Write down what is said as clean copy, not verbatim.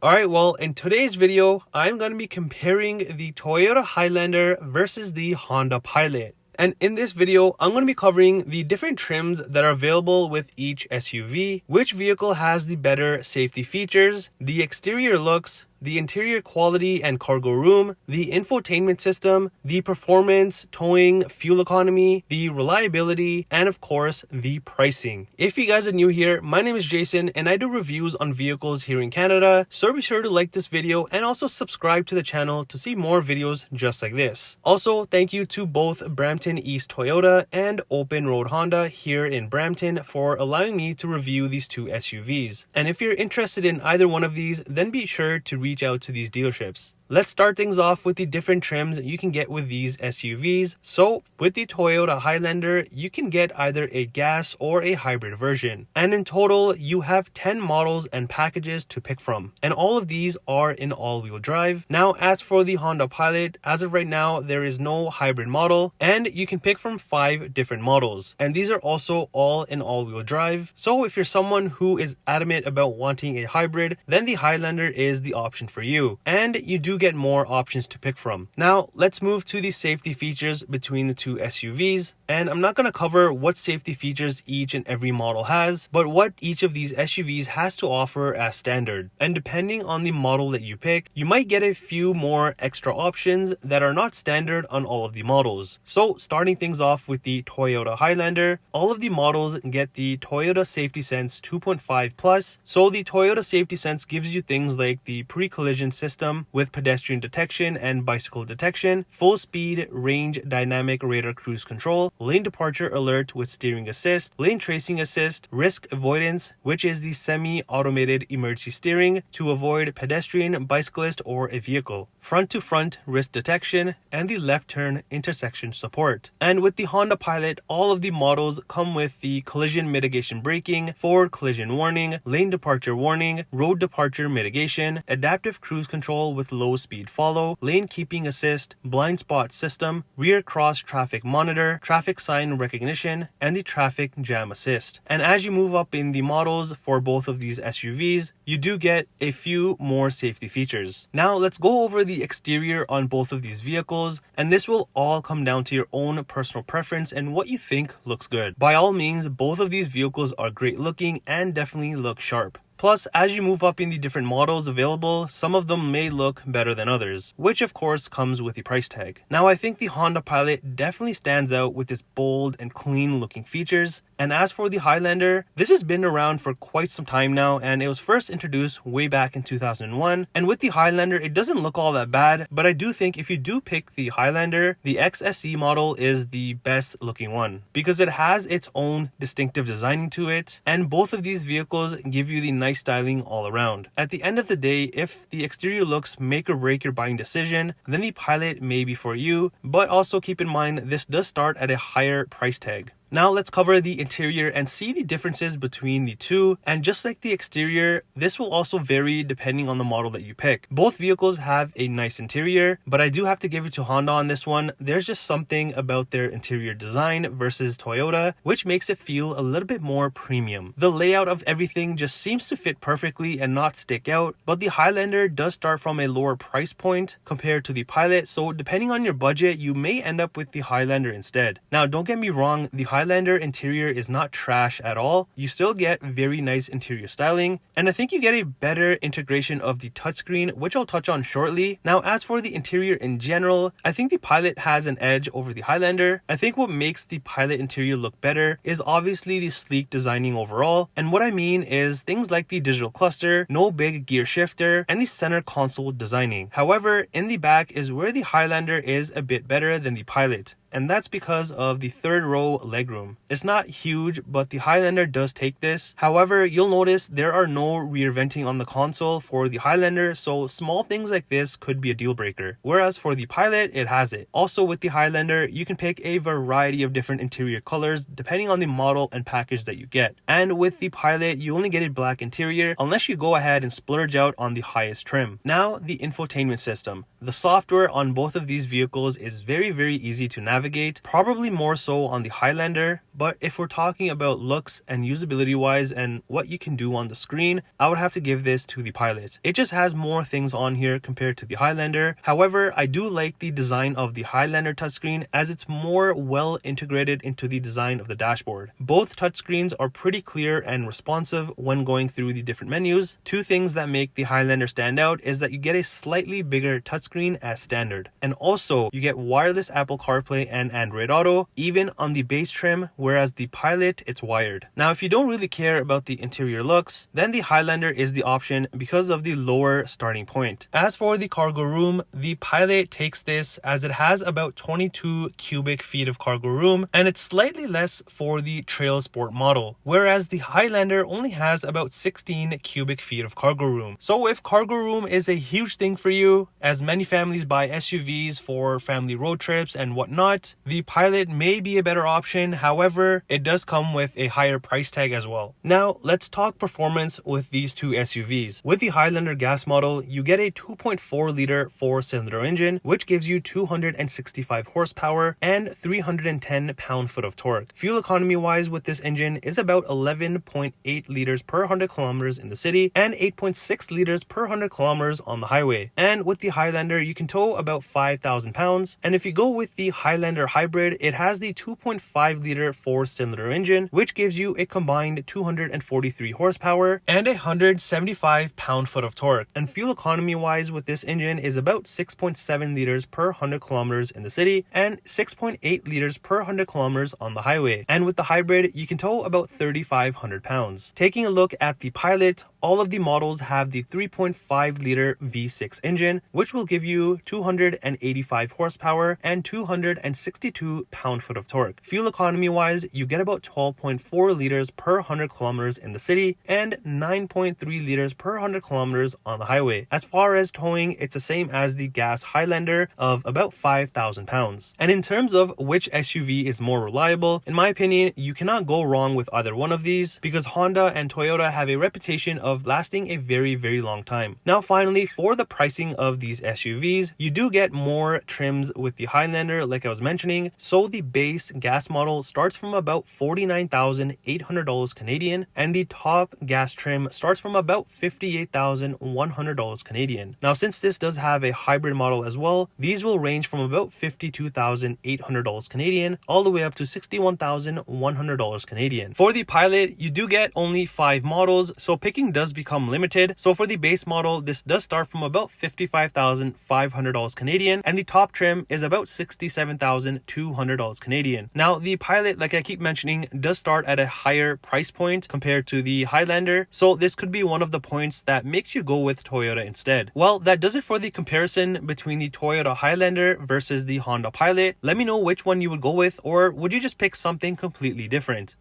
Alright, well, in today's video, I'm going to be comparing the Toyota Highlander versus the Honda Pilot. And in this video, I'm going to be covering the different trims that are available with each SUV, which vehicle has the better safety features, the exterior looks, the interior quality and cargo room, the infotainment system, the performance, towing, fuel economy, the reliability, and of course, the pricing. If you guys are new here, my name is Jason and I do reviews on vehicles here in Canada, so be sure to like this video and also subscribe to the channel to see more videos just like this. Also, thank you to both Brampton East Toyota and OpenRoad Honda here in Brampton for allowing me to review these two SUVs. And if you're interested in either one of these, then be sure to reach out to these dealerships. Let's start things off with the different trims you can get with these SUVs. So with the Toyota Highlander, you can get either a gas or a hybrid version. And in total, you have 10 models and packages to pick from. And all of these are in all-wheel drive. Now, as for the Honda Pilot, as of right now, there is no hybrid model and you can pick from 5 different models. And these are also all in all-wheel drive. So if you're someone who is adamant about wanting a hybrid, then the Highlander is the option for you. And you do get more options to pick from. Now, let's move to the safety features between the two SUVs. And I'm not going to cover what safety features each and every model has, but what each of these SUVs has to offer as standard. And depending on the model that you pick, you might get a few more extra options that are not standard on all of the models. So starting things off with the Toyota Highlander, all of the models get the Toyota Safety Sense 2.5 Plus. So the Toyota Safety Sense gives you things like the pre-collision system with pedestrian detection and bicycle detection, full speed range dynamic radar cruise control, lane departure alert with steering assist, lane tracing assist, risk avoidance, which is the semi-automated emergency steering to avoid pedestrian, bicyclist, or a vehicle, front to front risk detection, and the left turn intersection support. And with the Honda Pilot, all of the models come with the collision mitigation braking, forward collision warning, lane departure warning, road departure mitigation, adaptive cruise control with low speed follow, lane keeping assist, blind spot system, rear cross traffic monitor, traffic sign recognition, and the traffic jam assist. And as you move up in the models for both of these SUVs, you do get a few more safety features. Now let's go over the exterior on both of these vehicles, and this will all come down to your own personal preference and what you think looks good. By all means, both of these vehicles are great looking and definitely look sharp. Plus, as you move up in the different models available, some of them may look better than others, which of course comes with the price tag. Now, I think the Honda Pilot definitely stands out with its bold and clean looking features. And as for the Highlander, this has been around for quite some time now, and it was first introduced way back in 2001. And with the Highlander, it doesn't look all that bad, but I do think if you do pick the Highlander, the XSE model is the best looking one because it has its own distinctive designing to it, and both of these vehicles give you the nice styling all around. At the end of the day, if the exterior looks make or break your buying decision, then the Pilot may be for you, but also keep in mind this does start at a higher price tag. Now let's cover the interior and see the differences between the two. And just like the exterior, this will also vary depending on the model that you pick. Both vehicles have a nice interior, but I do have to give it to Honda on this one. There's just something about their interior design versus Toyota, which makes it feel a little bit more premium. The layout of everything just seems to fit perfectly and not stick out, but the Highlander does start from a lower price point compared to the Pilot, so depending on your budget, you may end up with the Highlander instead. Now, don't get me wrong, the Highlander interior is not trash at all. You still get very nice interior styling, and I think you get a better integration of the touchscreen, which I'll touch on shortly. Now, as for the interior in general, I think the Pilot has an edge over the Highlander. I think what makes the Pilot interior look better is obviously the sleek designing overall, and what I mean is things like the digital cluster, no big gear shifter, and the center console designing. However, in the back is where the Highlander is a bit better than the Pilot. and that's because of the third row legroom. It's not huge, but the Highlander does take this. However, you'll notice there are no rear venting on the console for the Highlander, so small things like this could be a deal breaker. Whereas for the Pilot, it has it. Also with the Highlander, you can pick a variety of different interior colors depending on the model and package that you get. And with the Pilot, you only get a black interior unless you go ahead and splurge out on the highest trim. Now, the infotainment system. The software on both of these vehicles is very easy to navigate. navigate, probably more so on the Highlander. But if we're talking about looks and usability wise and what you can do on the screen, I would have to give this to the Pilot. It just has more things on here compared to the Highlander. However, I do like the design of the Highlander touchscreen as it's more well integrated into the design of the dashboard. Both touchscreens are pretty clear and responsive when going through the different menus. Two things that make the Highlander stand out is that you get a slightly bigger touchscreen as standard, and also you get wireless Apple CarPlay and Android Auto even on the base trim, whereas the Pilot, it's wired. Now if you don't really care about the interior looks, then the Highlander is the option because of the lower starting point. As for the cargo room, the Pilot takes this as it has about 22 cubic feet of cargo room, and it's slightly less for the Trail Sport model, whereas the Highlander only has about 16 cubic feet of cargo room. So if cargo room is a huge thing for you, as many families buy SUVs for family road trips and whatnot, the Pilot may be a better option. However, it does come with a higher price tag as well. Now let's talk performance with these two SUVs. With the Highlander gas model, you get a 2.4 liter 4-cylinder engine, which gives you 265 horsepower and 310 pound-foot of torque. Fuel economy wise with this engine is about 11.8 liters per 100 kilometers in the city and 8.6 liters per 100 kilometers on the highway. And with the Highlander, you can tow about 5,000 pounds. And if you go with the Highlander hybrid, it has the 2.5 liter 4-cylinder engine, which gives you a combined 243 horsepower and 175 pound-foot of torque. And fuel economy wise with this engine is about 6.7 liters per 100 kilometers in the city and 6.8 liters per 100 kilometers on the highway. And with the hybrid, you can tow about 3,500 pounds. Taking a look at the Pilot, all of the models have the 3.5 liter V6 engine, which will give you 285 horsepower and 262 pound-foot of torque. Fuel economy wise, you get about 12.4 liters per 100 kilometers in the city and 9.3 liters per 100 kilometers on the highway. As far as towing, it's the same as the gas Highlander of about 5,000 pounds. And in terms of which SUV is more reliable, in my opinion, you cannot go wrong with either one of these because Honda and Toyota have a reputation of lasting a very long time. Now finally, for the pricing of these SUVs, you do get more trims with the Highlander like I was mentioning. So the base gas model starts from about $49,800 Canadian and the top gas trim starts from about $58,100 Canadian. Now since this does have a hybrid model as well, these will range from about $52,800 Canadian all the way up to $61,100 Canadian. For the Pilot, you do get only 5 models, so picking does become limited. So for the base model, this does start from about $55,500 Canadian and the top trim is about $67,200 Canadian. Now the Pilot, like I keep mentioning, does start at a higher price point compared to the Highlander, so this could be one of the points that makes you go with Toyota instead. Well, that does it for the comparison between the Toyota Highlander versus the Honda Pilot. Let me know which one you would go with, or would you just pick something completely different?